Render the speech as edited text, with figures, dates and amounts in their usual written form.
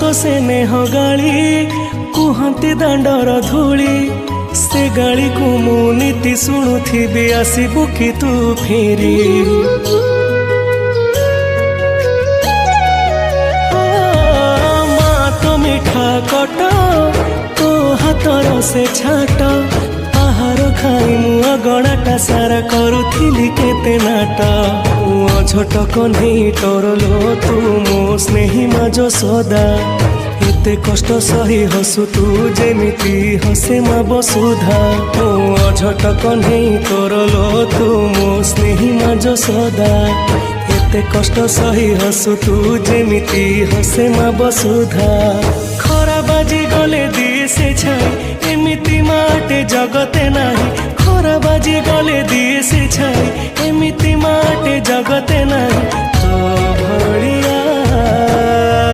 तो से नेह गाली कुहती दांडर धूली से गाली को मु नीति शुणुथी आसबु कि तू फेरी माँ तो मिठा कट तो हाथर से छाट आहार खाई मु अगणाटा सारा करुथिली केते नाट छोट कन्हई टरलो तू मो स्नेही माज सदा एते कष्ट सही हसु तू जेमिति हसे मा बसुधा छोट कन्हई टरलो तू मो स्नेही माज सदा एते कष्ट सही हसु तू जेमिति हसे मा बसुधा खरा बाजी गले दिए से छाई एमिति माटे जगते नाही खरा बाजी गले दिए से छाई एमिति माटे जगते नाही